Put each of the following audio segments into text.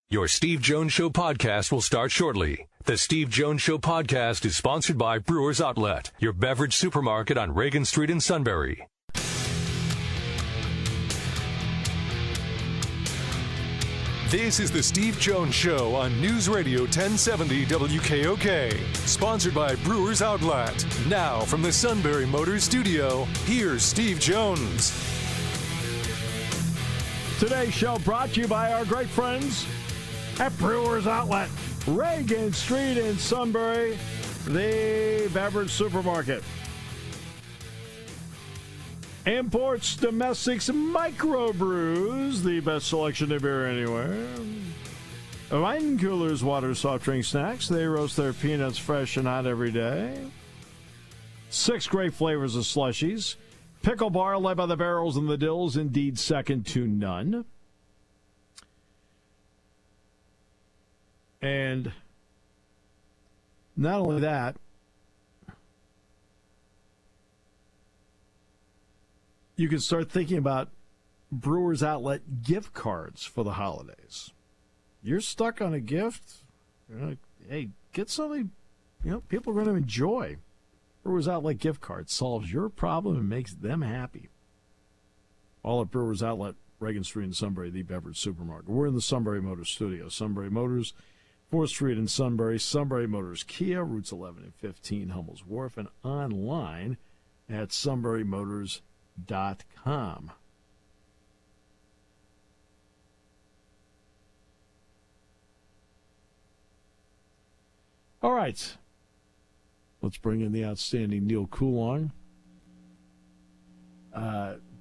Your Steve Jones Show podcast will start shortly. The Steve Jones Show podcast is sponsored by Brewers Outlet, your beverage supermarket on Reagan Street in Sunbury. This is the Steve Jones Show on News Radio 1070 WKOK, sponsored by Brewers Outlet. Now from the Sunbury Motors Studio, here's Steve Jones. Today's show brought to you by our great friends at Brewers Outlet, Reagan Street in Sunbury, the beverage supermarket. Imports, domestics, microbrews, the best selection of beer anywhere. Wine coolers, water, soft drink, snacks. They roast their peanuts fresh and hot every day. 6 great flavors of slushies. Pickle bar led by the barrels and the dills, indeed second to none. And not only that, you can start thinking about Brewers Outlet gift cards for the holidays. You're stuck on a gift, hey, get something people are going to enjoy. Brewers Outlet gift card solves your problem and makes them happy. All at Brewers Outlet, Reagan Street in Sunbury, the beverage supermarket. We're in the Sunbury Motors studio. Sunbury Motors, 4th Street in Sunbury. Sunbury Motors Kia, routes 11 and 15, Hummel's Wharf, and online at sunburymotors.com. All right. Let's bring in the outstanding Neal Coolong.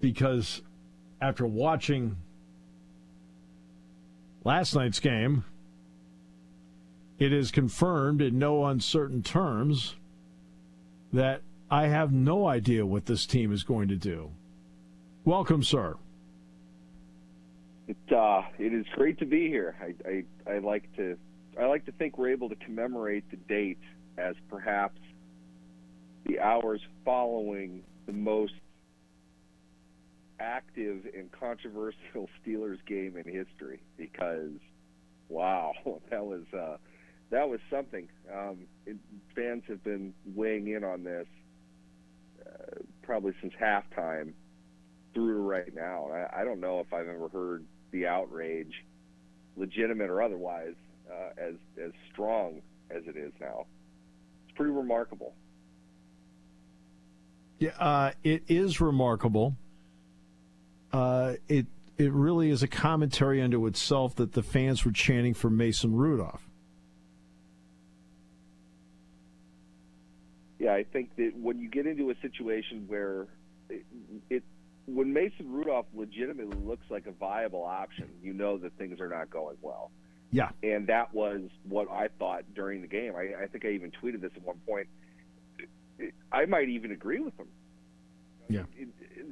Because after watching last night's game, it is confirmed in no uncertain terms that I have no idea what this team is going to do. Welcome, sir. It is great to be here. I like to think we're able to commemorate the date as perhaps the hours following the most active and controversial Steelers game in history. Because, wow, that was something. Fans have been weighing in on this probably since halftime through right now. I don't know if I've ever heard the outrage, legitimate or otherwise, as strong as it is now. It's pretty remarkable. Yeah, it is remarkable. It really is a commentary unto itself that the fans were chanting for Mason Rudolph. Yeah, I think that when you get into a situation where when Mason Rudolph legitimately looks like a viable option, you know that things are not going well. Yeah. And that was what I thought during the game. I think I even tweeted this at one point. I might even agree with him. Yeah.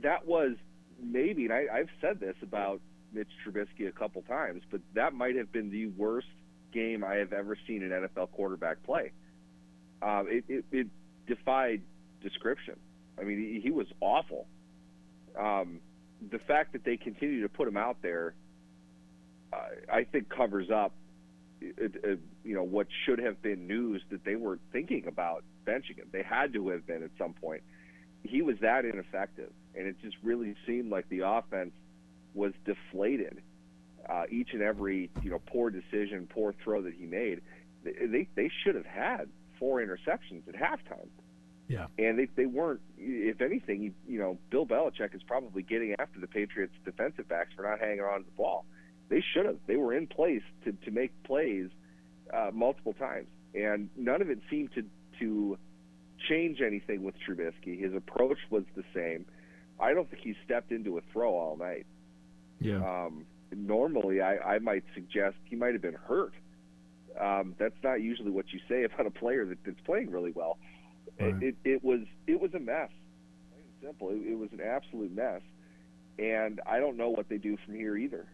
That was maybe, and I've said this about Mitch Trubisky a couple times, but that might have been the worst game I have ever seen an NFL quarterback play. It defied description. I mean, he was awful. The fact that they continue to put him out there, I think covers up, what should have been news that they were thinking about benching him. They had to have been at some point. He was that ineffective, and it just really seemed like the offense was deflated. Each and every poor decision, poor throw that he made, they should have had 4 interceptions at halftime. Yeah. And they weren't. If anything, Bill Belichick is probably getting after the Patriots' defensive backs for not hanging on to the ball. They should have. They were in place to make plays multiple times, and none of it seemed to change anything with Trubisky. His approach was the same. I don't think he stepped into a throw all night. Yeah. Normally, I might suggest he might have been hurt. That's not usually what you say about a player that's playing really well. Right. It was a mess. Plain and simple. It was an absolute mess, and I don't know what they do from here either.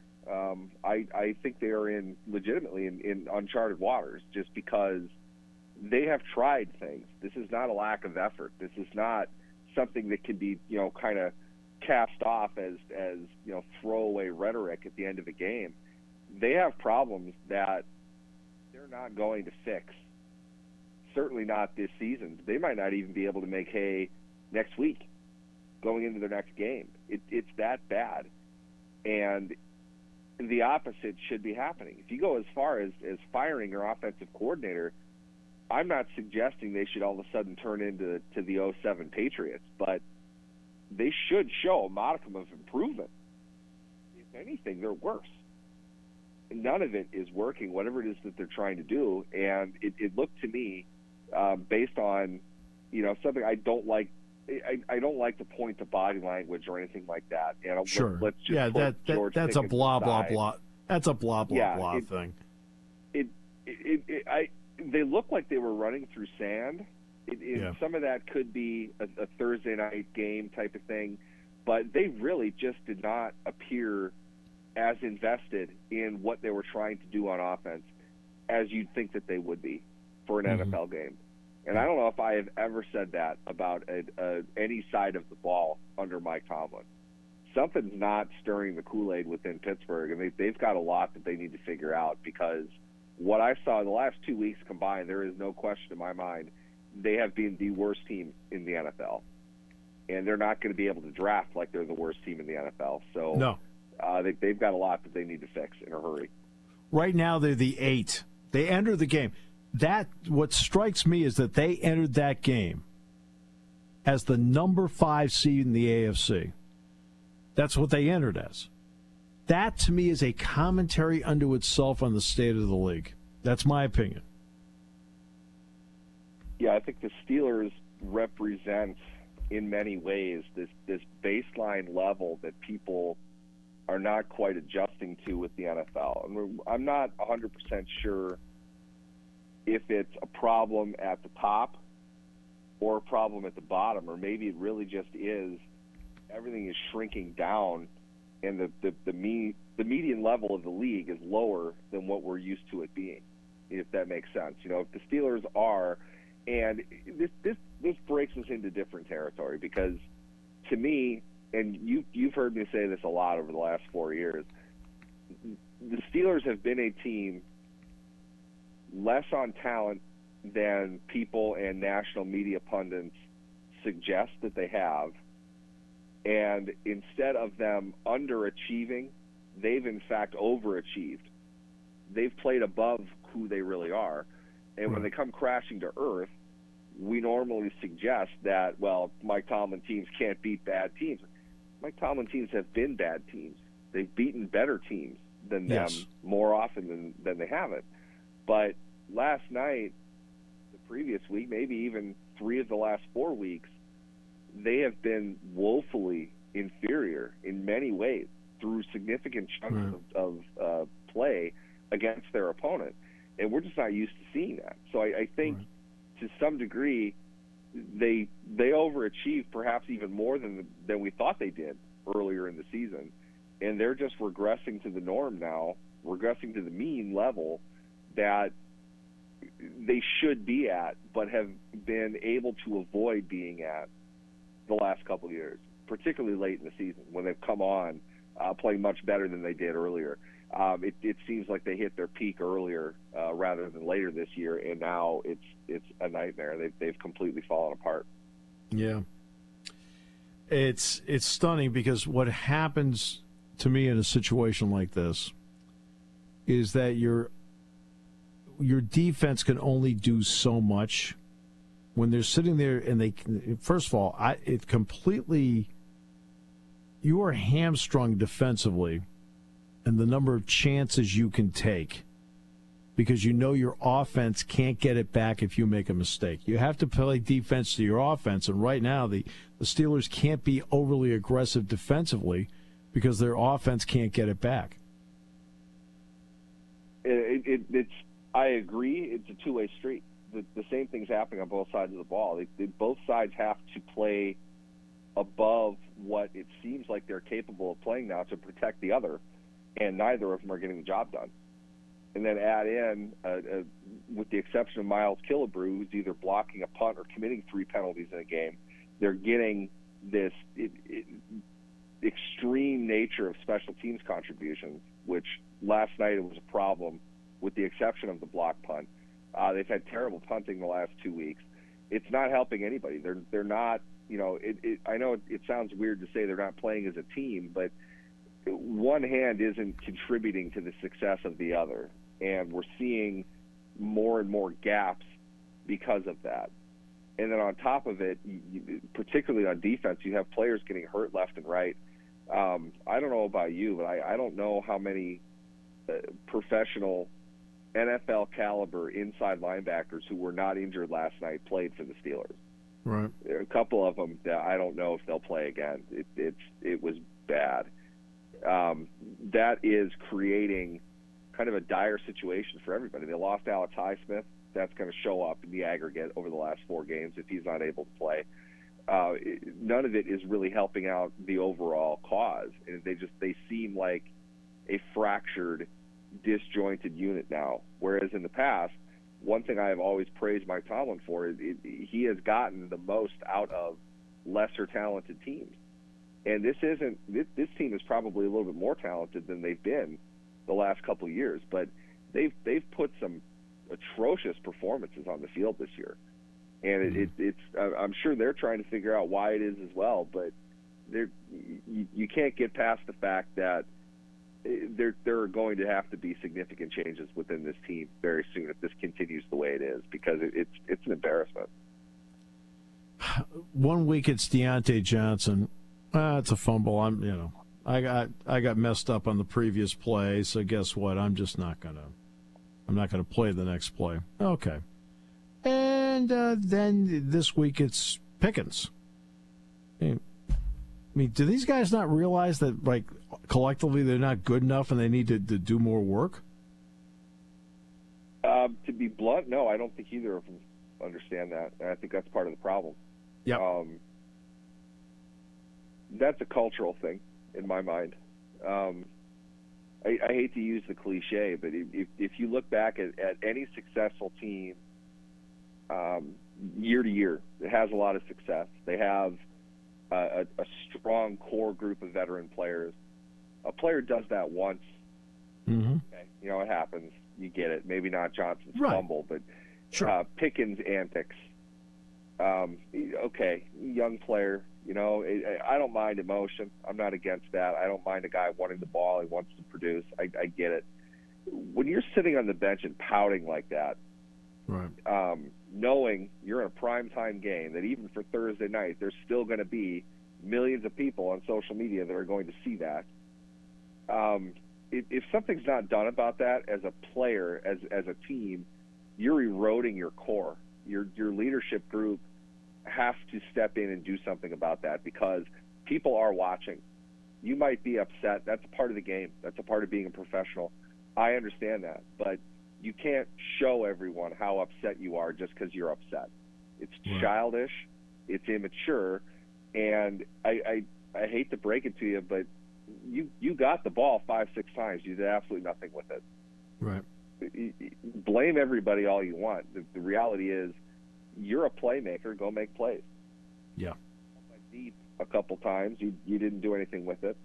I think they are legitimately in uncharted waters, just because they have tried things. This is not a lack of effort. This is not something that can be kind of cast off as throwaway rhetoric at the end of a game. they have problems that they're not going to fix. Certainly not this season. They might not even be able to make hay next week going into their next game. It's that bad. And the opposite should be happening. If you go as far as firing your offensive coordinator, I'm not suggesting they should all of a sudden turn into the 07 Patriots, but they should show a modicum of improvement. If anything, they're worse. None of it is working, whatever it is that they're trying to do. And it looked to me, based on, something I don't like. I don't like to point to body language or anything like that. And sure. Let's just that's a blah blah blah. That's a blah blah blah thing. They look like they were running through sand. Some of that could be a Thursday night game type of thing, but they really just did not appear as invested in what they were trying to do on offense as you'd think that they would be for an NFL game. And I don't know if I have ever said that about any side of the ball under Mike Tomlin. Something's not stirring the Kool-Aid within Pittsburgh, and they've got a lot that they need to figure out, because what I saw in the last 2 weeks combined, there is no question in my mind, they have been the worst team in the NFL. And they're not going to be able to draft like they're the worst team in the NFL. So no. They've got a lot that they need to fix in a hurry. Right now, they're the 8. They enter the game. What strikes me is that they entered that game as the number 5 seed in the AFC. That's what they entered as. That, to me, is a commentary unto itself on the state of the league. That's my opinion. Yeah, I think the Steelers represent, in many ways, this baseline level that people are not quite adjusting to with the NFL. And I'm not 100% sure if it's a problem at the top or a problem at the bottom, or maybe it really just is everything is shrinking down, and the median level of the league is lower than what we're used to it being, if that makes sense. If the Steelers are, and this breaks us into different territory, because to me, and you've heard me say this a lot over the last 4 years, the Steelers have been a team less on talent than people and national media pundits suggest that they have. And instead of them underachieving, they've in fact overachieved. They've played above who they really are. And when they come crashing to earth, we normally suggest that, well, Mike Tomlin teams can't beat bad teams. Mike Tomlin teams have been bad teams. They've beaten better teams than them more often than they haven't. But last night, the previous week, maybe even 3 of the last 4 weeks, they have been woefully inferior in many ways through significant chunks of play against their opponent. And we're just not used to seeing that. So I think to some degree they overachieved perhaps even more than we thought they did earlier in the season. And they're just regressing to the norm now, regressing to the mean level that they should be at, but have been able to avoid being at the last couple of years, particularly late in the season when they've come on playing much better than they did earlier. It seems like they hit their peak earlier rather than later this year, and now it's a nightmare. They've completely fallen apart. Yeah, it's stunning, because what happens to me in a situation like this is that your defense can only do so much when they're sitting there, and they, first of all, you are hamstrung defensively and the number of chances you can take, because your offense can't get it back if you make a mistake. You have to play defense to your offense, and right now the Steelers can't be overly aggressive defensively because their offense can't get it back. I agree. It's a two-way street. The same thing's happening on both sides of the ball. Both sides have to play above what it seems like they're capable of playing now to protect the other, and neither of them are getting the job done. And then add in, with the exception of Miles Killebrew, who's either blocking a punt or committing 3 penalties in a game, they're getting this extreme nature of special teams contributions, which last night it was a problem, with the exception of the block punt. They've had terrible punting the last 2 weeks. It's not helping anybody. They're not. I know it sounds weird to say they're not playing as a team, but one hand isn't contributing to the success of the other, and we're seeing more and more gaps because of that. And then on top of it, particularly on defense, you have players getting hurt left and right. I don't know about you, but I don't know how many professional NFL caliber inside linebackers who were not injured last night played for the Steelers. Right. There are a couple of them that I don't know if they'll play again. It was bad. That is creating kind of a dire situation for everybody. They lost Alex Highsmith. That's going to show up in the aggregate over the last 4 games if he's not able to play. None of it is really helping out the overall cause. And they seem like a fractured, disjointed unit now. Whereas in the past, one thing I have always praised Mike Tomlin for is he has gotten the most out of lesser talented teams. And this team is probably a little bit more talented than they've been the last couple of years, but they've put some atrocious performances on the field this year. And I'm sure they're trying to figure out why it is as well, but you can't get past the fact that there are going to have to be significant changes within this team very soon if this continues the way it is, because it's an embarrassment. 1 week it's Deontay Johnson. It's a fumble. I got messed up on the previous play, so guess what? I'm not gonna play the next play. Okay. And then this week it's Pickens. I mean, do these guys not realize that, like, collectively they're not good enough and they need to do more work? To be blunt, no, I don't think either of them understand that. And I think that's part of the problem. Yeah. That's a cultural thing in my mind. I hate to use the cliche, but if you look back at any successful team year to year that has a lot of success, they have a strong core group of veteran players. A player does that once. Mm-hmm. Okay, it happens. You get it. Maybe not Johnson's right. fumble, but sure. Pickens' antics. Okay, young player. I don't mind emotion. I'm not against that. I don't mind a guy wanting the ball. He wants to produce. I get it. When you're sitting on the bench and pouting like that, right. Knowing you're in a primetime game, that even for Thursday night, there's still going to be millions of people on social media that are going to see that. If something's not done about that as a player, as a team, you're eroding your core. Your leadership group has to step in and do something about that, because people are watching. You might be upset. That's a part of the game. That's a part of being a professional. I understand that, but you can't show everyone how upset you are just because you're upset. It's right. childish. It's immature. And I hate to break it to you, but you got the ball 5-6 times. You did absolutely nothing with it. Right. Blame everybody all you want. The reality is, you're a playmaker. Go make plays. Yeah. Deep a couple times. You didn't do anything with it.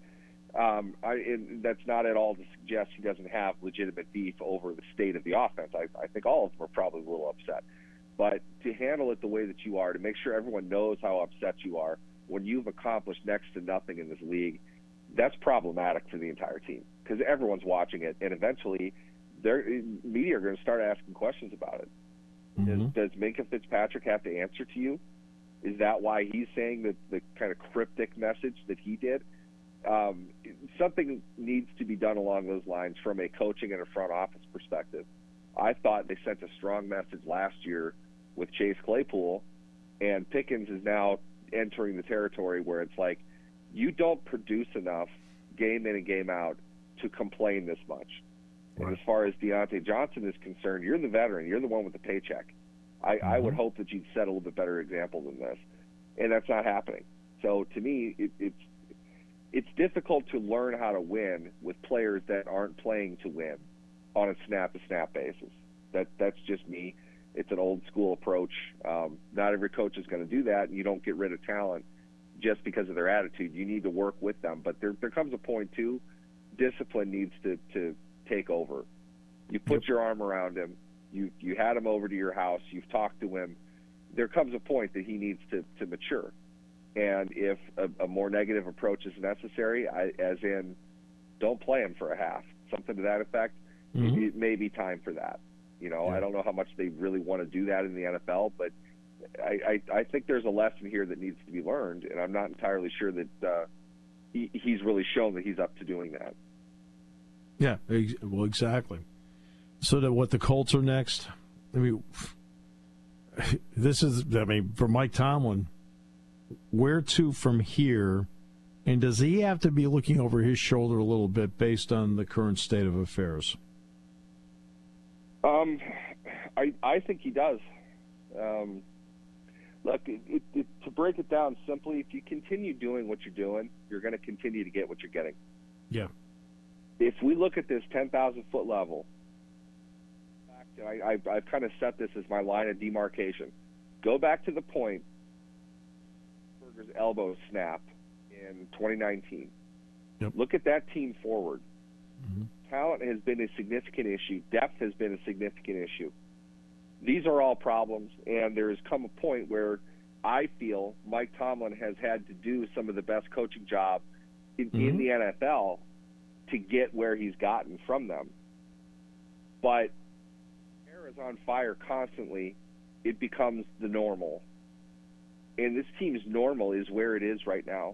And that's not at all to suggest he doesn't have legitimate beef over the state of the offense. I think all of them are probably a little upset. But to handle it the way that you are, to make sure everyone knows how upset you are when you've accomplished next to nothing in this league, that's problematic for the entire team, because everyone's watching it, and eventually media are going to start asking questions about it. Mm-hmm. Does Minkah Fitzpatrick have to answer to you? Is that why he's saying the kind of cryptic message that he did? Something needs to be done along those lines from a coaching and a front office perspective. I thought they sent a strong message last year with Chase Claypool, and Pickens is now entering the territory where it's like, you don't produce enough game in and game out to complain this much. Right. And as far as Deontay Johnson is concerned, you're the veteran. You're the one with the paycheck. I would hope that you'd set a little bit better example than this, and that's not happening. So to me, it's difficult to learn how to win with players that aren't playing to win on a snap-to-snap basis. That's just me. It's an old-school approach. Not every coach is going to do that, and you don't get rid of talent just because of their attitude. You need to work with them. But there comes a point, too, discipline needs to take over. You put your arm around him. You had him over to your house. You've talked to him. There comes a point that he needs to mature. And if a more negative approach is necessary, as in don't play him for a half, something to that effect, it may be time for that. I don't know how much they really want to do that in the NFL, but I think there's a lesson here that needs to be learned, and I'm not entirely sure that he's really shown that he's up to doing that. Yeah, well, exactly. So that what the Colts are next? I mean, for Mike Tomlin, where to from here? And does he have to be looking over his shoulder a little bit based on the current state of affairs? I think he does. Look, to break it down simply, if you continue doing what you're doing, you're going to continue to get what you're getting. Yeah. If we look at this 10,000-foot level, I've kind of set this as my line of demarcation. Go back to the point Berger's elbow snap in 2019. Yep. Look at that team forward. Talent has been a significant issue. Depth has been a significant issue. These are all problems, and there's come a point where I feel Mike Tomlin has had to do some of the best coaching job in the NFL to get where he's gotten from them. But air is on fire constantly. It becomes the normal. And this team's normal is where it is right now.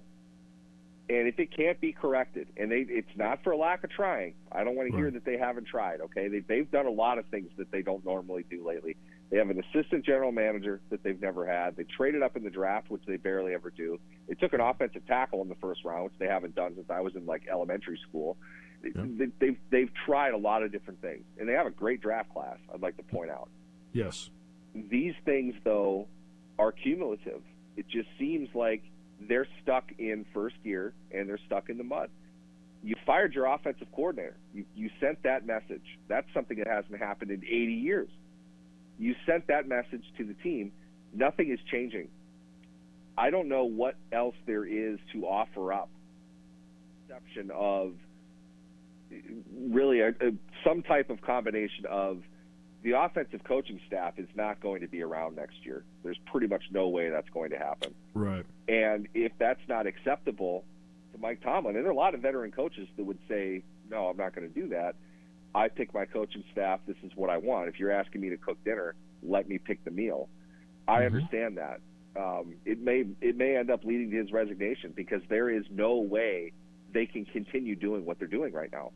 And if it can't be corrected, and it's not for lack of trying. I don't want to hear that they haven't tried, okay? They've done a lot of things that they don't normally do lately. They have an assistant general manager that they've never had. They traded up in the draft, which they barely ever do. They took an offensive tackle in the first round, which they haven't done since I was in, elementary school. They've tried a lot of different things, and they have a great draft class, I'd like to point out. Yes. These things, though, are cumulative. It just seems like they're stuck in first gear, and they're stuck in the mud. You fired your offensive coordinator. You sent that message. That's something that hasn't happened in 80 years. You sent that message to the team. Nothing is changing. I don't know what else there is to offer up. Exception of really some type of combination of the offensive coaching staff is not going to be around next year. There's pretty much no way that's going to happen. Right. And if that's not acceptable to Mike Tomlin, and there are a lot of veteran coaches that would say, no, I'm not going to do that. I pick my coaching staff. This is what I want. If you're asking me to cook dinner, let me pick the meal. I understand that. It may end up leading to his resignation because there is no way they can continue doing what they're doing right now.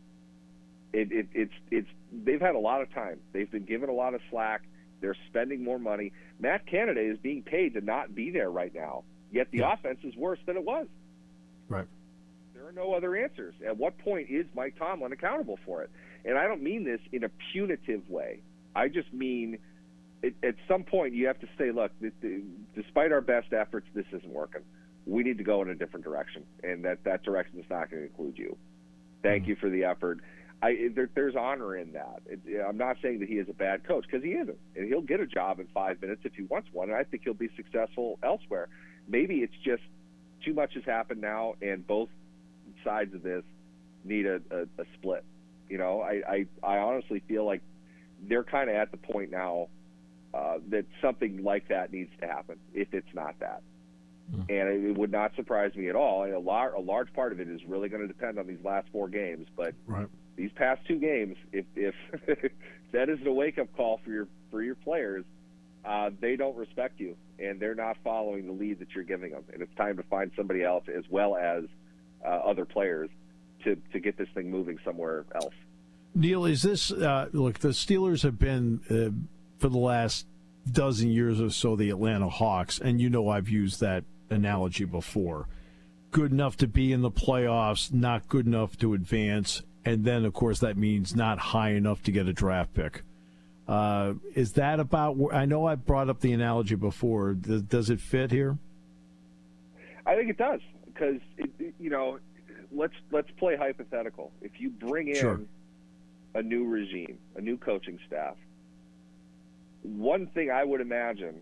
They've had a lot of time. They've been given a lot of slack. They're spending more money. Matt Canada is being paid to not be there right now, yet the offense is worse than it was. Right. There are no other answers. At what point is Mike Tomlin accountable for it? And I don't mean this in a punitive way. I just mean at some point you have to say, look, despite our best efforts, this isn't working. We need to go in a different direction, and that direction is not going to include you. Thank you for the effort. There's honor in that. I'm not saying that he is a bad coach, because he isn't. And he'll get a job in 5 minutes if he wants one, and I think he'll be successful elsewhere. Maybe it's just too much has happened now, and both sides of this need a split. I honestly feel like they're kind of at the point now that something like that needs to happen, if it's not that. And it would not surprise me at all. And a large part of it is really going to depend on these last 4 games. But these past 2 games, if that isn't a wake-up call for your players, they don't respect you, and they're not following the lead that you're giving them. And it's time to find somebody else, as well as other players, to get this thing moving somewhere else. Neal, is this look? The Steelers have been for the last dozen years or so the Atlanta Hawks, and I've used that analogy before. Good enough to be in the playoffs, not good enough to advance, and then, of course, that means not high enough to get a draft pick. Is that about? I know I brought up the analogy before. Does it fit here? I think it does, because let's play hypothetical. If you bring in a new regime, a new coaching staff, one thing I would imagine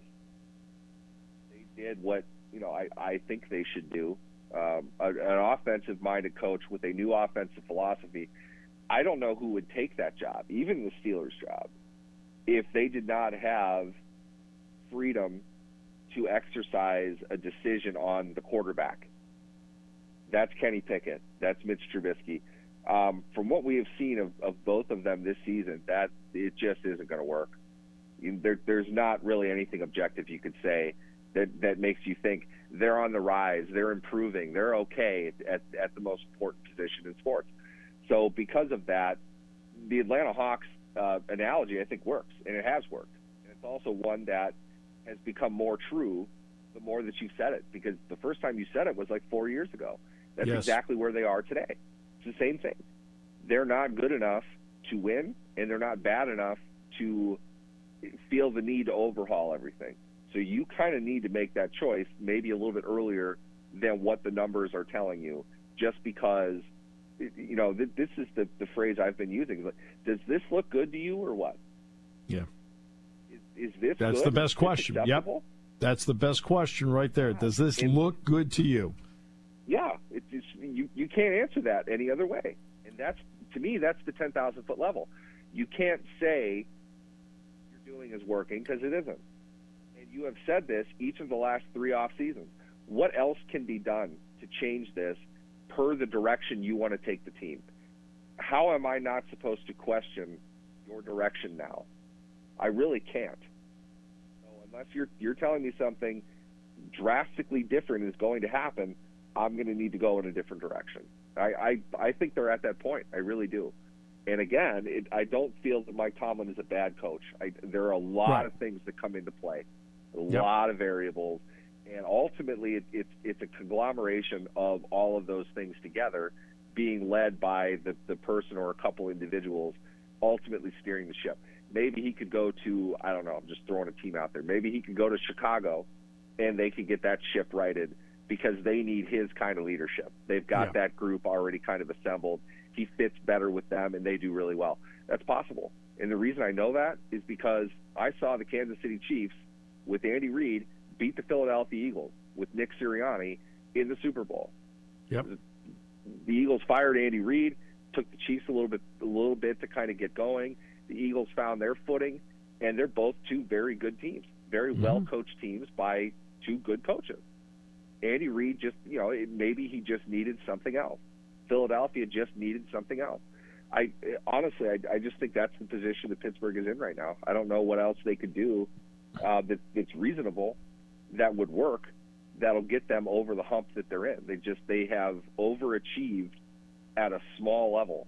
they did what I think they should do. An offensive-minded coach with a new offensive philosophy, I don't know who would take that job, even the Steelers' job, if they did not have freedom to exercise a decision on the quarterback. That's Kenny Pickett. That's Mitch Trubisky. From what we have seen of both of them this season, that it just isn't going to work. There's not really anything objective you could say that makes you think they're on the rise, they're improving, they're okay at the most important position in sports. So because of that, the Atlanta Hawks analogy, I think, works, and it has worked. And it's also one that has become more true the more that you've said it, because the first time you said it was like 4 years ago. That's Yes. exactly where they are today. It's the same thing. They're not good enough to win, and they're not bad enough to feel the need to overhaul everything. So you kind of need to make that choice maybe a little bit earlier than what the numbers are telling you, just because, you know, this is the phrase I've been using. Does this look good to you or what? Yeah. Is this That's good? the best Is this question. Yep. acceptable? That's the best question right there. Does this look good to you? Yeah, you can't answer that any other way, and that's, to me, that's the 10,000-foot level. You can't say you're doing is working, because it isn't. And you have said this each of the last 3 off seasons. What else can be done to change this per the direction you want to take the team? How am I not supposed to question your direction now? I really can't. So unless you're telling me something drastically different is going to happen, I'm going to need to go in a different direction. I think they're at that point. I really do. And again, I don't feel that Mike Tomlin is a bad coach. There are a lot of things that come into play, a lot of variables, and ultimately it's a conglomeration of all of those things together, being led by the person or a couple individuals ultimately steering the ship. Maybe he could go to, I don't know, I'm just throwing a team out there. Maybe he could go to Chicago and they could get that ship righted, because they need his kind of leadership. They've got that group already kind of assembled. He fits better with them, and they do really well. That's possible. And the reason I know that is because I saw the Kansas City Chiefs with Andy Reid beat the Philadelphia Eagles with Nick Sirianni in the Super Bowl. Yep. The Eagles fired Andy Reid, took the Chiefs a little bit to kind of get going. The Eagles found their footing, and they're both two very good teams, very well-coached teams by two good coaches. Andy Reid just, maybe he just needed something else. Philadelphia just needed something else. Honestly, I just think that's the position that Pittsburgh is in right now. I don't know what else they could do that's reasonable, that would work, that'll get them over the hump that they're in. They have overachieved at a small level,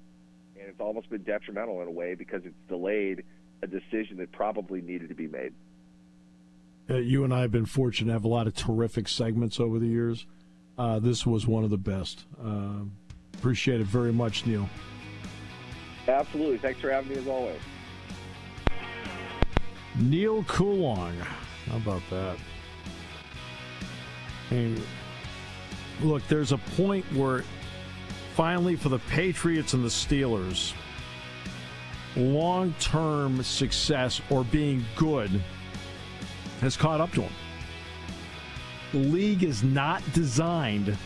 and it's almost been detrimental in a way, because it's delayed a decision that probably needed to be made. You and I have been fortunate to have a lot of terrific segments over the years. This was one of the best. Appreciate it very much, Neal. Absolutely. Thanks for having me, as always. Neal Coolong. How about that? And look, there's a point where finally, for the Patriots and the Steelers, long-term success or being good has caught up to them. The league is not designed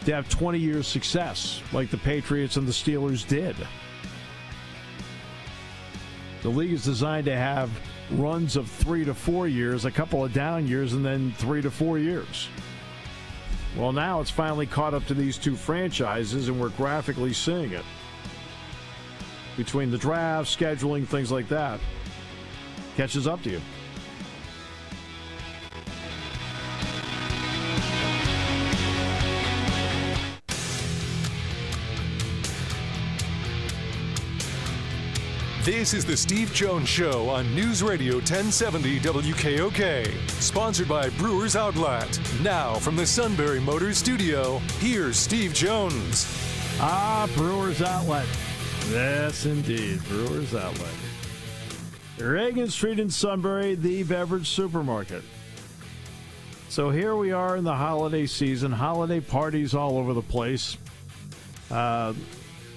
to have 20 years success like the Patriots and the Steelers did. The league is designed to have runs of 3 to 4 years, a couple of down years, and then 3 to 4 years. Well, now it's finally caught up to these two franchises, and we're graphically seeing it. Between the draft, scheduling, things like that, catches up to you. This is the Steve Jones Show on News Radio 1070 WKOK. Sponsored by Brewers Outlet. Now from the Sunbury Motors Studio, here's Steve Jones. Brewers Outlet. Yes, indeed. Brewers Outlet. Reagan Street in Sunbury, the beverage supermarket. So here we are in the holiday season. Holiday parties all over the place.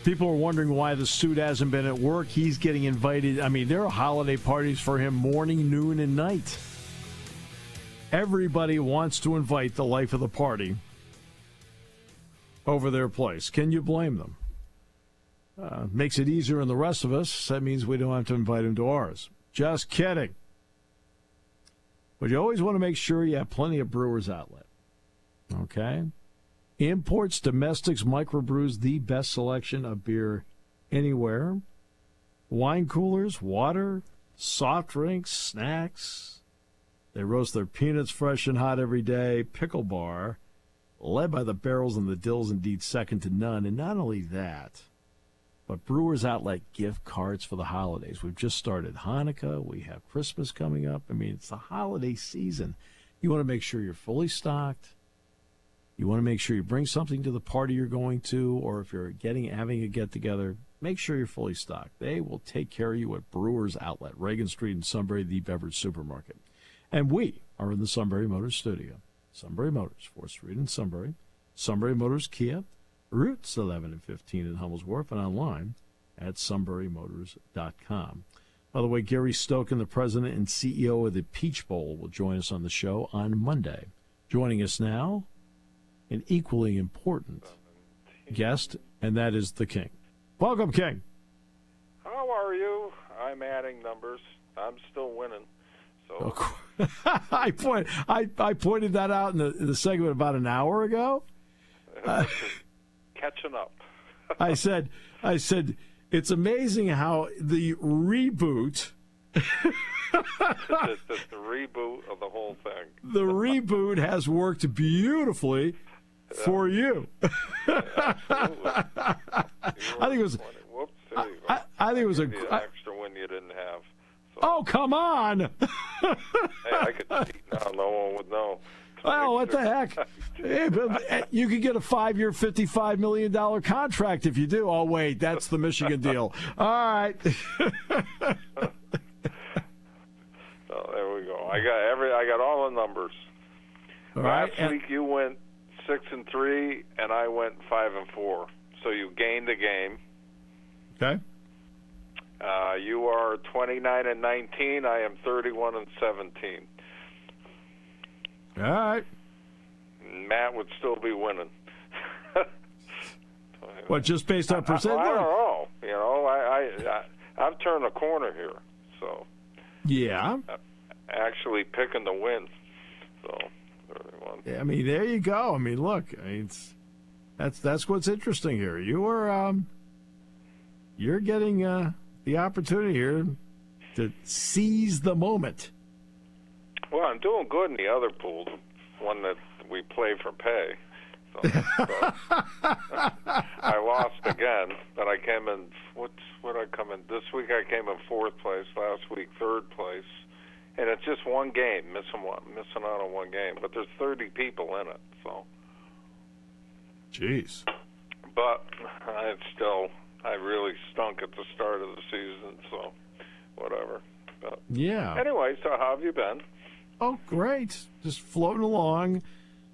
People are wondering why the suit hasn't been at work. He's getting invited. I mean, there are holiday parties for him morning, noon, and night. Everybody wants to invite the life of the party over their place. Can you blame them? Makes it easier on the rest of us. That means we don't have to invite him to ours. Just kidding. But you always want to make sure you have plenty of Brewers Outlet. Okay? Imports, domestics, microbrews, the best selection of beer anywhere. Wine coolers, water, soft drinks, snacks. They roast their peanuts fresh and hot every day. Pickle bar, led by the barrels and the dills, indeed second to none. And not only that, but Brewers Outlet gift cards for the holidays. We've just started Hanukkah. We have Christmas coming up. I mean, it's the holiday season. You want to make sure you're fully stocked. You want to make sure you bring something to the party you're going to, or if you're having a get-together, make sure you're fully stocked. They will take care of you at Brewers Outlet, Reagan Street in Sunbury, the beverage supermarket. And we are in the Sunbury Motors studio. Sunbury Motors, 4th Street in Sunbury. Sunbury Motors Kia, routes 11 and 15 in Hummel's Wharf, and online at sunburymotors.com. By the way, Gary Stoken, the president and CEO of the Peach Bowl, will join us on the show on Monday. Joining us now, an equally important guest, and that is the King. Welcome, King. How are you? I'm adding numbers. I'm still winning. So I pointed that out in the segment about an hour ago. Catching up. I said, it's amazing how the reboot. the reboot of the whole thing. The reboot has worked beautifully for you. Absolutely. I think it was. Whoops. I think it was an extra one you didn't have. So. Oh, come on! Hey, I could cheat now. No one would know. Well, what the heck? Hey, you could get a 5-year, $55 million contract if you do. Oh, wait, that's the Michigan deal. All right. Oh, there we go. I got all the numbers. All Last right. week you went 6-3, and I went 5-4. So you gained a game. Okay. You are 29-19. I am 31-17. All right. Matt would still be winning. What, just based on percentage? I don't know. You know, I've turned a corner here. So yeah. Actually picking the win. So 31. Yeah, I mean, there you go. I mean, look, that's what's interesting here. You're getting the opportunity here to seize the moment. Well, I'm doing good in the other pool, one that we play for pay. So I lost again, but I came in. What I come in this week? I came in 4th place. Last week, 3rd place, and it's just one game, missing out on one game. But there's 30 people in it, so. Jeez. But I really stunk at the start of the season, so whatever. But yeah. Anyway, so how have you been? Oh, great. Just floating along.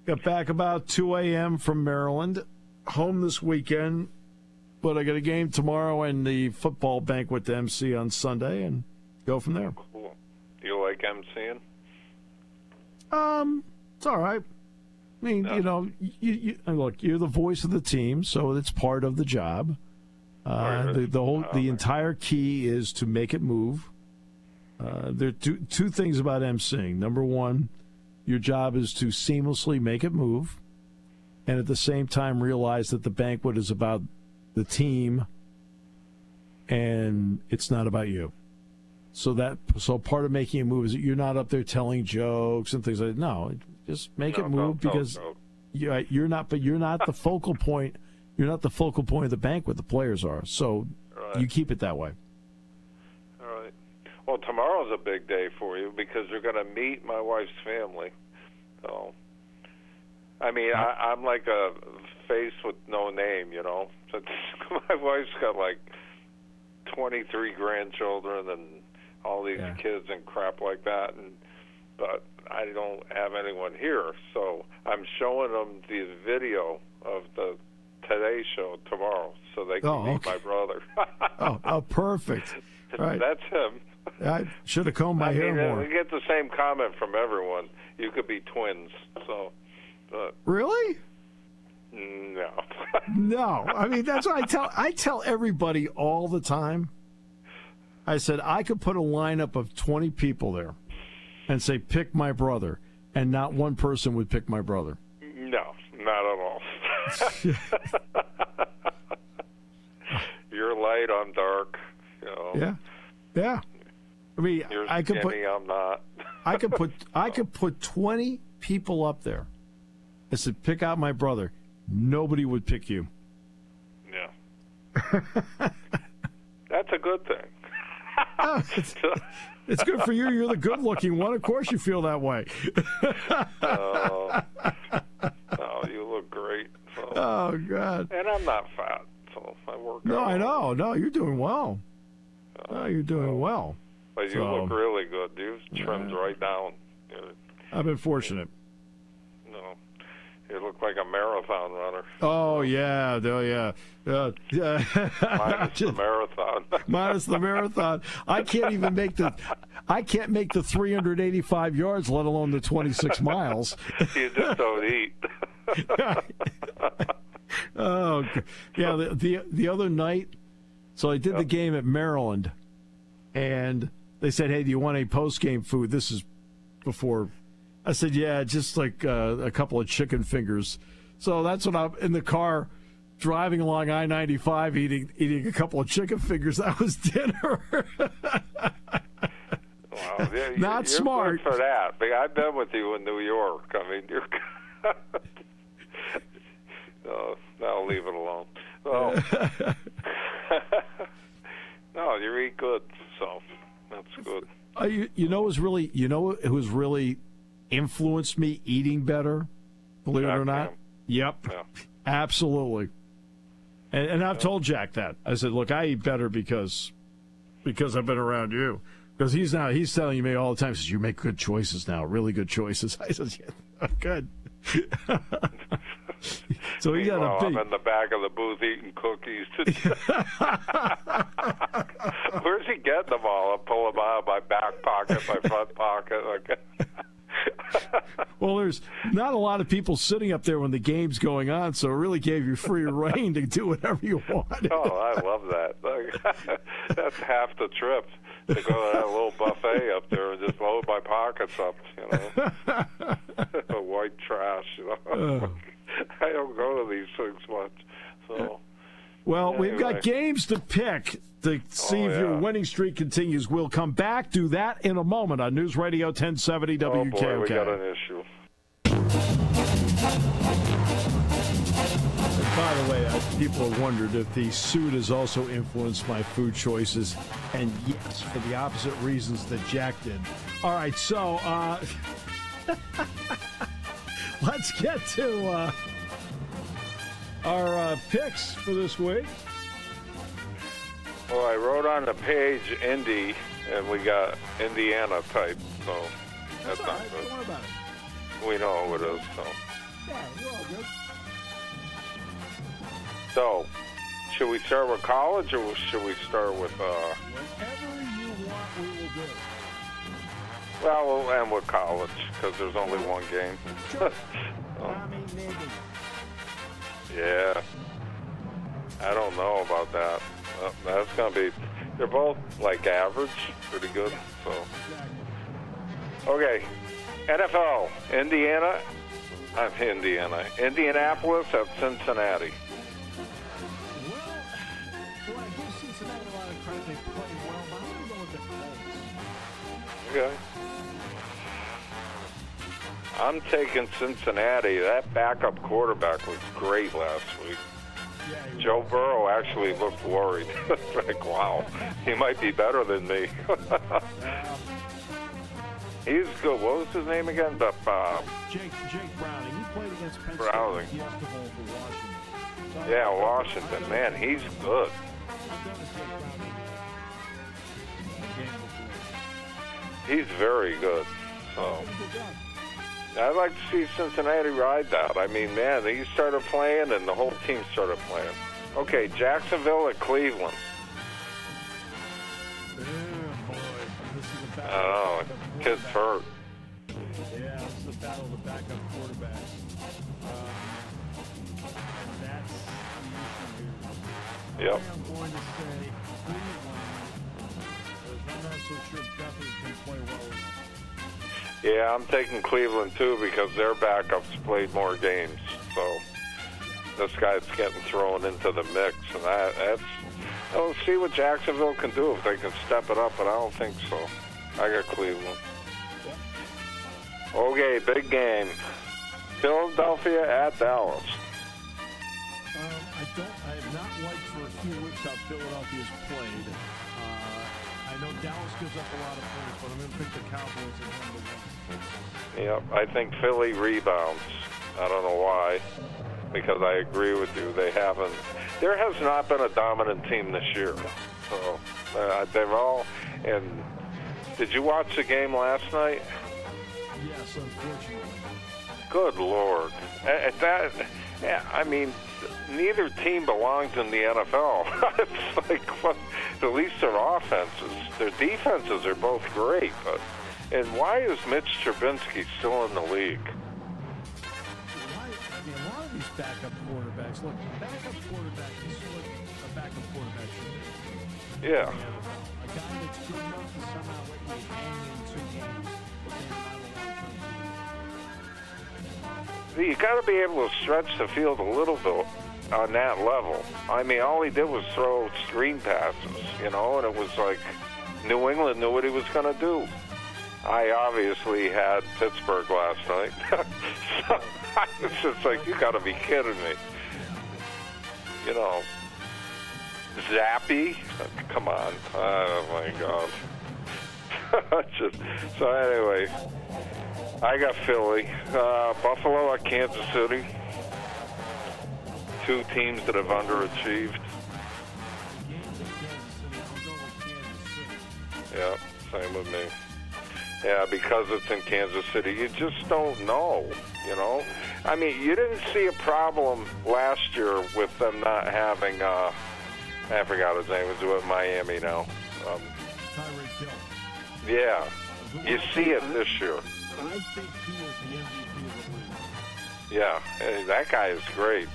Got back about 2 a.m. from Maryland. Home this weekend. But I got a game tomorrow and the football banquet to MC on Sunday and go from there. Cool. Do you like MCing? It's all right. I mean, No. you know, you look, you're the voice of the team, so it's part of the job. The entire key is to make it move. There are two things about emceeing. Number one, your job is to seamlessly make it move, and at the same time realize that the banquet is about the team, and it's not about you. So part of making it move is that you're not up there telling jokes and things like that. No, just make it move because you're not the focal point. You're not the focal point of the banquet. The players are. So you keep it that way. All right. Well, tomorrow's a big day for you because you're going to meet my wife's family. So, I mean, I'm like a face with no name, you know. So my wife's got like 23 grandchildren and all these kids and crap like that, but I don't have anyone here. So I'm showing them the video of the Today Show tomorrow so they can meet my brother. oh, perfect. Right. That's him. I should have combed my hair more. We get the same comment from everyone. You could be twins. So, but really? No. No. I mean, that's what I tell everybody all the time. I said, I could put a lineup of 20 people there and say, pick my brother, and not one person would pick my brother. No, not at all. You're light, I'm dark. You know. Yeah. I mean, You're I could skinny, I'm not. I could put 20 people up there. I said, pick out my brother. Nobody would pick you. Yeah. That's a good thing. It's good for you. You're the good-looking one. Of course you feel that way. No, you look great. So. Oh, God. And I'm not fat, so I work out. No, I know. No, you're doing well. You're doing well. But you look really good. You trimmed right down. I've been fortunate. No, you look like a marathon runner. Oh, yeah. Minus the marathon. Minus the marathon. I can't make the 385 yards, let alone the 26 miles. You just don't eat. Oh, yeah. The other night, so I did the game at Maryland, and they said, hey, do you want any post-game food? This is before. I said, yeah, just like a couple of chicken fingers. So that's when I'm in the car driving along I-95 eating a couple of chicken fingers. That was dinner. Wow, Not you're smart. Good for that. I've been with you in New York. I mean, you're. I'll leave it alone. Well, no, you eat good, so that's good. You know who's really influenced me eating better? Believe it or not. Yep. Yeah. Absolutely. And I've told Jack that. I said, look, I eat better because I've been around you. Because he's telling me all the time, he says, you make good choices now, really good choices. I said, yeah, good. So he got a big... I'm in the back of the booth eating cookies. Where's he getting them all? I pull them out of my back pocket, my front pocket. Okay. Well, there's not a lot of people sitting up there when the game's going on, so it really gave you free reign to do whatever you want. Oh, I love that. That's half the trip, to go to that little buffet up there and just load my pockets up, White trash, I don't go to these things much. So, well, anyway. We've got games to pick to see if your winning streak continues. We'll come back to that in a moment on News Radio 1070 WKOK. Oh boy, we got an issue. By the way, people have wondered if the suit has also influenced my food choices. And yes, for the opposite reasons that Jack did. All right, so let's get to our picks for this week. Well, I wrote on the page Indy, and we got Indiana type, so that's all not right. good. Don't worry about it. We know who it is, so. Yeah, we're all good. So, should we start with college, or should we start with... Whatever you want, we will do. Well, we'll end with college, because there's only one game. Sure. Oh. Maybe. Yeah. I don't know about that. That's going to be... They're both, like, average, pretty good, so... Okay. NFL, Indianapolis at Cincinnati. Well, I give Cincinnati a lot of credit. They play well, but I'm going to go with the Colts. Okay. I'm taking Cincinnati. That backup quarterback was great last week. Yeah, Joe Burrow actually looked worried. Like, wow, he might be better than me. He's good. What was his name again? Jake Browning. He played against Penn State. Browning. He has to hold for Washington. So Yeah, Washington. Man, he's good. I've done a Jake Browning game before. He's very good. So I'd like to see Cincinnati ride that. I mean, man, he started playing and the whole team started playing. Okay, Jacksonville at Cleveland. Yeah, boy. This is a battle. Oh, kid's hurt. Yeah, this is a battle of the backup quarterbacks. That's the issue here. Yep. I'm going to say Cleveland, because I'm not so sure Bethers can play well enough. Yeah, I'm taking Cleveland too because their backups played more games. So this guy's getting thrown into the mix, and that's. Let's see what Jacksonville can do if they can step it up, but I don't think so. I got Cleveland. Okay, big game. Philadelphia at Dallas. I have not liked for a few weeks how Philadelphia's played. I know Dallas gives up a lot of points, but I'm going to pick the Cowboys at number 1. Yep, I think Philly rebounds. I don't know why, because I agree with you. There has not been a dominant team this year. So they've all. And did you watch the game last night? Yes, unfortunately. Good Lord. I mean, neither team belongs in the NFL. It's like, what, at least their offenses. Their defenses are both great. And why is Mitch Trubinsky still in the league? A lot of these backup quarterbacks, look, backup quarterback is what a backup quarterback should be. Yeah. A guy that's good enough to somehow let you hang in 2 games, but they're not a long-term. You got to be able to stretch the field a little bit on that level. I mean, all he did was throw screen passes, and it was like New England knew what he was going to do. I obviously had Pittsburgh last night. So it's just like, you got to be kidding me. Zappy? Come on. Oh, my God. So anyway, I got Philly. Buffalo at Kansas City. 2 teams that have underachieved. Yeah, same with me. Yeah, because it's in Kansas City, you just don't know, I mean, you didn't see a problem last year with them not having, I forgot his name, was with Miami now. Tyreek Hill. Yeah, you see it this year. I think he is the MVP of the league. Yeah, that guy is great.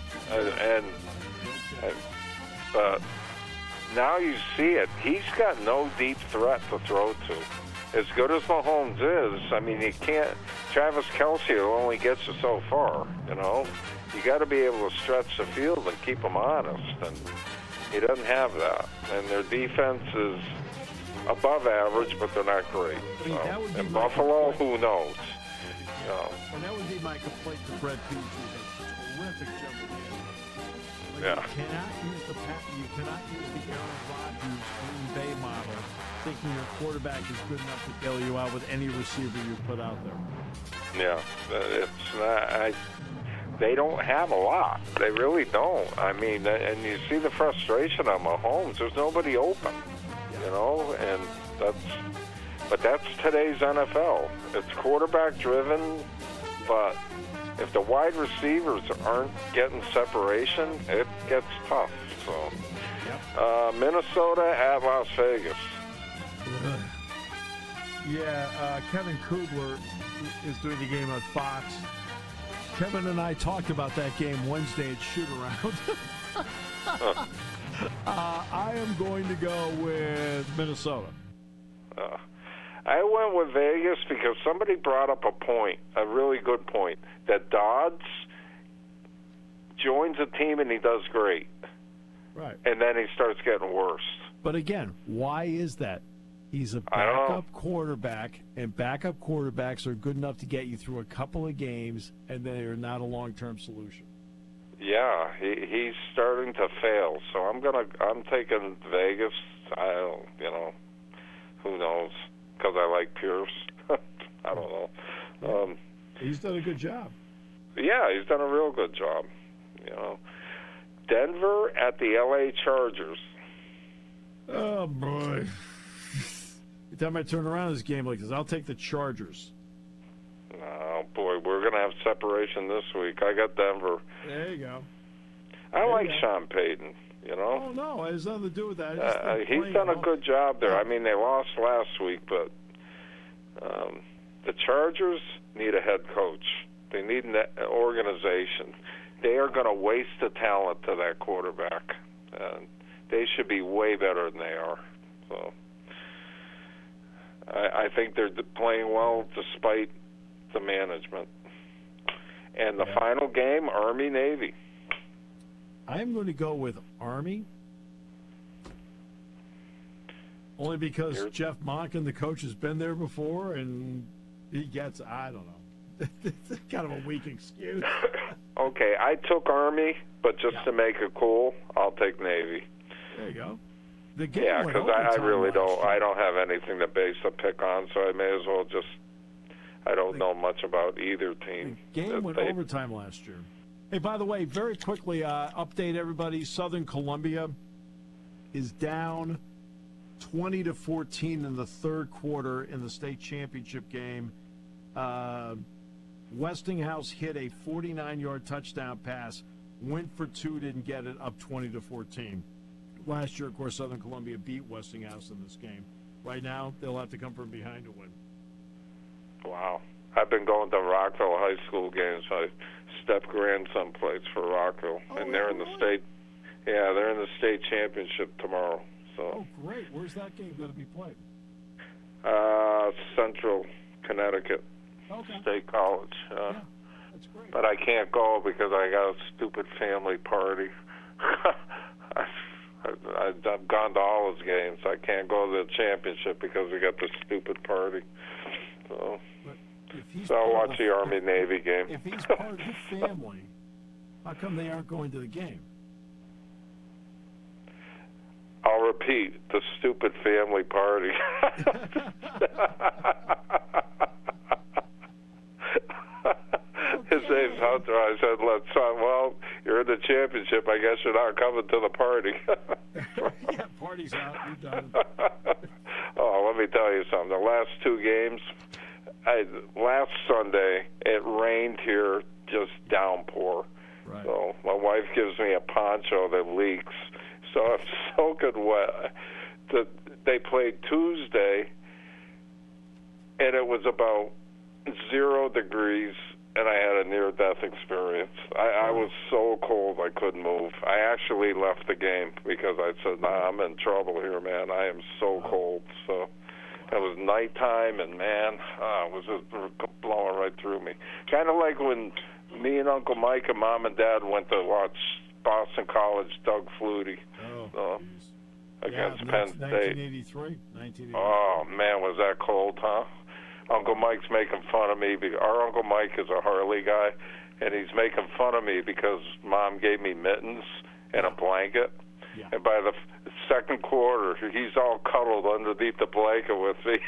But now you see it. He's got no deep threat to throw to. As good as Mahomes is, I mean, you can't. Travis Kelce will only get you so far, You got to be able to stretch the field and keep him honest, and he doesn't have that. And their defense is above average, but they're not great. So. And Buffalo, who knows? And that would be my complaint to Brett Peach, who did a terrific job with him. Yeah. You cannot use the Aaron Rodgers Green Bay model, thinking your quarterback is good enough to bail you out with any receiver you put out there. Yeah, it's not. They don't have a lot. They really don't. I mean, and you see the frustration on Mahomes. There's nobody open, and that's today's NFL. It's quarterback driven, but if the wide receivers aren't getting separation, it gets tough. So, Minnesota at Las Vegas. Kevin Kugler is doing the game on Fox. Kevin and I talked about that game Wednesday at shoot-around. I am going to go with Minnesota. I went with Vegas because somebody brought up a really good point, that Dodds joins a team and he does great. Right. And then he starts getting worse. But again, why is that? He's a backup quarterback, and backup quarterbacks are good enough to get you through a couple of games, and they are not a long-term solution. Yeah, he's starting to fail. So I'm taking Vegas. Who knows? Because I like Pierce. I don't know. He's done a good job. Yeah, he's done a real good job. Denver at the L.A. Chargers. Oh, boy. Every time I turn around this game like this, I'll take the Chargers. Oh, boy, we're going to have separation this week. I got Denver. There you go. I like Sean Payton, Oh, no, it has nothing to do with that. He's done a good job there. I mean, they lost last week, but the Chargers need a head coach. They need an organization. they are going to waste the talent to that quarterback. And they should be way better than they are. So I think they're playing well despite the management. And the final game, Army-Navy. I'm going to go with Army. Only because Jeff Monken, the coach, has been there before, and he gets, I don't know. It's kind of a weak excuse. Okay, I took Army, but just to make it cool, I'll take Navy. There you go. The game Yeah, went because I really overtime last don't. year. I don't have anything to base a pick on, so I may as well just. I don't know much about either team. The game went overtime last year. Hey, by the way, very quickly, update everybody. Southern Columbia is down 20-14 in the third quarter in the state championship game. Westinghouse hit a 49-yard touchdown pass, went for two, didn't get it, up 20-14. Last year, of course, Southern Columbia beat Westinghouse in this game. Right now, they'll have to come from behind to win. Wow. I've been going to Rockville high school games. My step-grandson plays for Rockville, and they're in the state. Yeah, they're in the state championship tomorrow. So. Oh, great. Where's that game going to be played? Central Connecticut State College. Yeah, that's great. But I can't go because I got a stupid family party. I've gone to all his games. I can't go to the championship because we got this stupid party. So I'll watch the Army-Navy game. If he's part of the family, how come they aren't going to the game? I'll repeat, the stupid family party. His name's Hunter. I said, well, you're in the championship. I guess you're not coming to the party. Yeah, party's out. You're done. Oh, let me tell you something. The last two games, last Sunday, it rained here, just downpour. Right. So my wife gives me a poncho that leaks. So I'm soaking wet. They played Tuesday, and it was about 0 degrees, and I had a near-death experience. I was so cold I couldn't move. I actually left the game because I said, nah, I'm in trouble here, man. I am so cold. So it was nighttime, and, man, it was just blowing right through me. Kind of like when me and Uncle Mike and Mom and Dad went to watch Boston College Doug Flutie against Penn State. 1983. Oh, man, was that cold, huh? Uncle Mike's making fun of me. Our Uncle Mike is a Harley guy, and he's making fun of me because Mom gave me mittens and a blanket. Yeah. And by the second quarter, he's all cuddled underneath the blanket with me.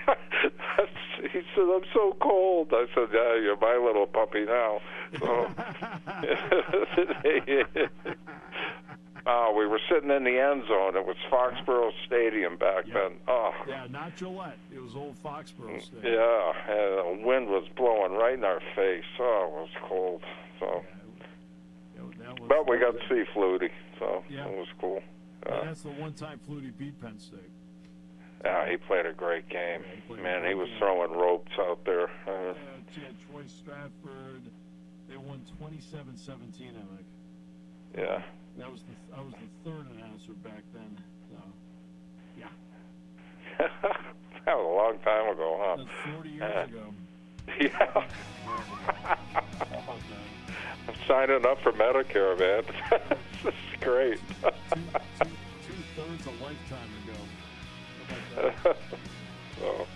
He said, I'm so cold. I said, yeah, you're my little puppy now. So, we were sitting in the end zone. It was Foxborough Stadium back then. Oh. Yeah, not Gillette. It was old Foxborough Stadium. Yeah, and the wind was blowing right in our face. Oh, it was cold. So, but we got to see Flutie, so it was cool. That's the one time Flutie beat Penn State. Yeah, he played a great game. Yeah, he was throwing ropes out there. Troy Stratford. They won 27-17, I think. Yeah. I was the third announcer back then. So, yeah. That was a long time ago, huh? That's 40 years ago. Yeah. I'm signing up for Medicare, man. This is great. Two-thirds a lifetime ago. So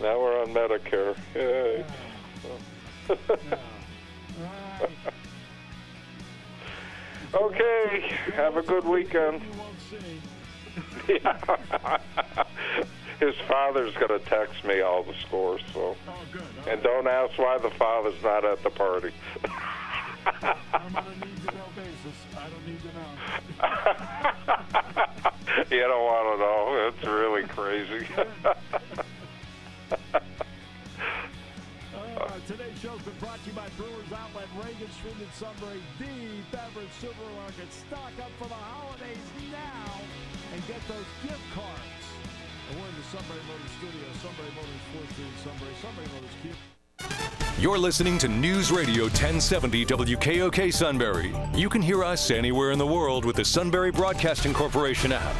now we're on Medicare. Yay. Okay, have a good weekend. Yeah. His father's going to text me all the scores, so. And don't ask why the father's not at the party. I'm on a need-to-know basis. I don't need to know. You don't want to know. It's really crazy. Today's show's been brought to you by Brewers Outlet, Reagan Street in Sunbury, the beverage supermarket. Stock up for the holidays now and get those gift cards. And we're in the Sunbury Motors studio. Sunbury Motors, 4th Street in Sunbury. Sunbury Motors, Kia. You're listening to News Radio 1070 WKOK Sunbury. You can hear us anywhere in the world with the Sunbury Broadcasting Corporation app.